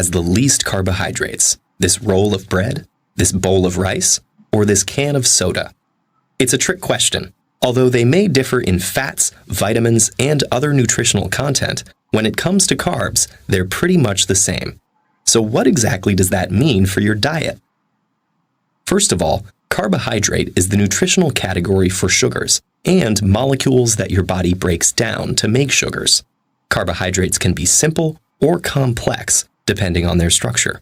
has the least carbohydrates? This roll of bread, this bowl of rice, or this can of soda? It's a trick question. Although they may differ in fats, vitamins, and other nutritional content, when it comes to carbs, they're pretty much the same. So what exactly does that mean for your diet? First of all, carbohydrate is the nutritional category for sugars and molecules that your body breaks down to make sugars. Carbohydrates can be simple or complex, depending on their structure.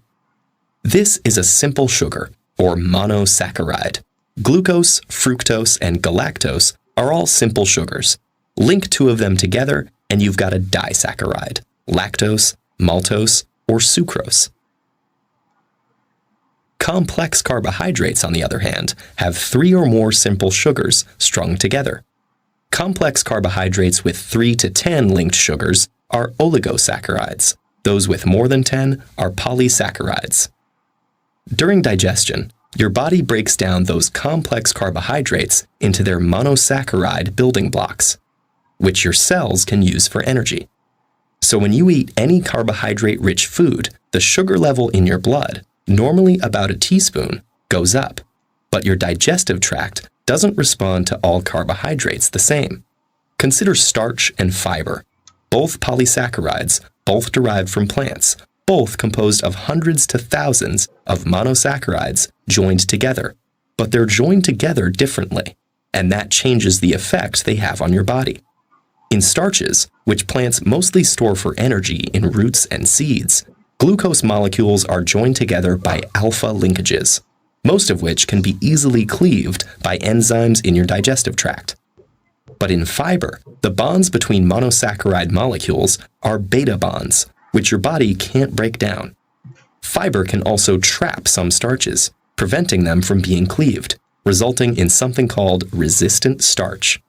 This is a simple sugar, or monosaccharide. Glucose, fructose, and galactose are all simple sugars. Link two of them together, and you've got a disaccharide, lactose, maltose, or sucrose. Complex carbohydrates, on the other hand, have 3 or more simple sugars strung together. Complex carbohydrates with 3 to 10 linked sugars are oligosaccharides. Those with more than 10 are polysaccharides. During digestion, your body breaks down those complex carbohydrates into their monosaccharide building blocks, which your cells can use for energy. So when you eat any carbohydrate-rich food, the sugar level in your blood, normally about a teaspoon, goes up. But your digestive tract doesn't respond to all carbohydrates the same. Consider starch and fiber, both polysaccharides, both derived from plants, both composed of hundreds to thousands of monosaccharides joined together. But they're joined together differently, and that changes the effect they have on your body. In starches, which plants mostly store for energy in roots and seeds, glucose molecules are joined together by alpha linkages, most of which can be easily cleaved by enzymes in your digestive tract. But in fiber, the bonds between monosaccharide molecules are beta bonds, which your body can't break down. Fiber can also trap some starches, preventing them from being cleaved, resulting in something called resistant starch.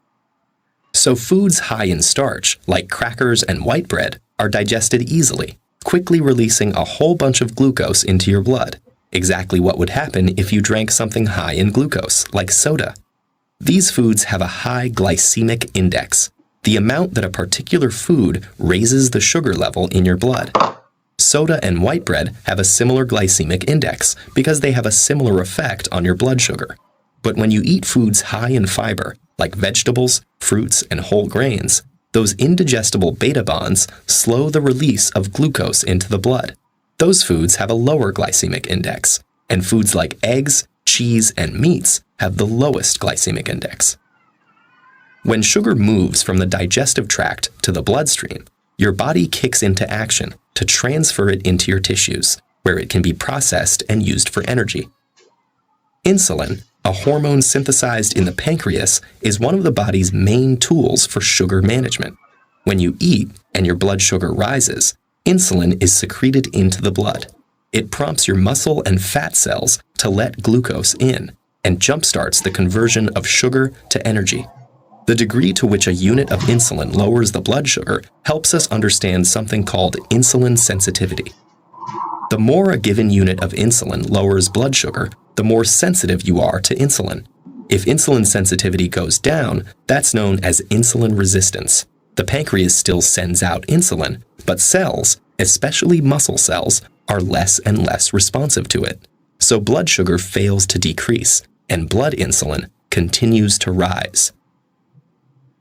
So foods high in starch, like crackers and white bread, are digested easily, quickly releasing a whole bunch of glucose into your blood, exactly what would happen if you drank something high in glucose, like soda. These foods have a high glycemic index, the amount that a particular food raises the sugar level in your blood. Soda and white bread have a similar glycemic index because they have a similar effect on your blood sugar. But when you eat foods high in fiber, like vegetables, fruits, and whole grains, those indigestible beta bonds slow the release of glucose into the blood. Those foods have a lower glycemic index, and foods like eggs, cheese, and meats have the lowest glycemic index. When sugar moves from the digestive tract to the bloodstream, your body kicks into action to transfer it into your tissues, where it can be processed and used for energy. Insulin, a hormone synthesized in the pancreas, is one of the body's main tools for sugar management. When you eat and your blood sugar rises, insulin is secreted into the blood. It prompts your muscle and fat cells to let glucose in and jumpstarts the conversion of sugar to energy. The degree to which a unit of insulin lowers the blood sugar helps us understand something called insulin sensitivity. The more a given unit of insulin lowers blood sugar, the more sensitive you are to insulin. If insulin sensitivity goes down, that's known as insulin resistance. The pancreas still sends out insulin, but cells, especially muscle cells, are less and less responsive to it. So blood sugar fails to decrease, and blood insulin continues to rise.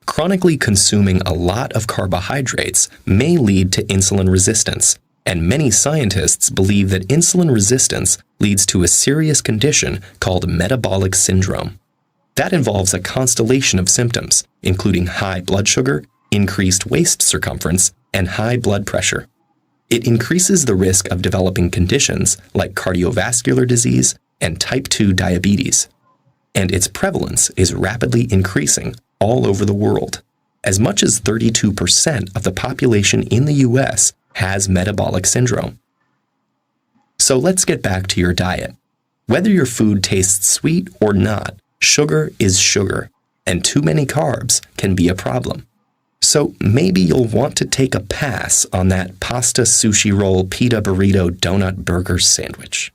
Chronically consuming a lot of carbohydrates may lead to insulin resistance, and many scientists believe that insulin resistance leads to a serious condition called metabolic syndrome. That involves a constellation of symptoms, including high blood sugar, increased waist circumference, and high blood pressure. It increases the risk of developing conditions like cardiovascular disease and type 2 diabetes. And its prevalence is rapidly increasing all over the world. As much as 32% of the population in the US has metabolic syndrome. So let's get back to your diet. Whether your food tastes sweet or not, sugar is sugar, and too many carbs can be a problem. So maybe you'll want to take a pass on that pasta, sushi roll, pita burrito, donut burger sandwich.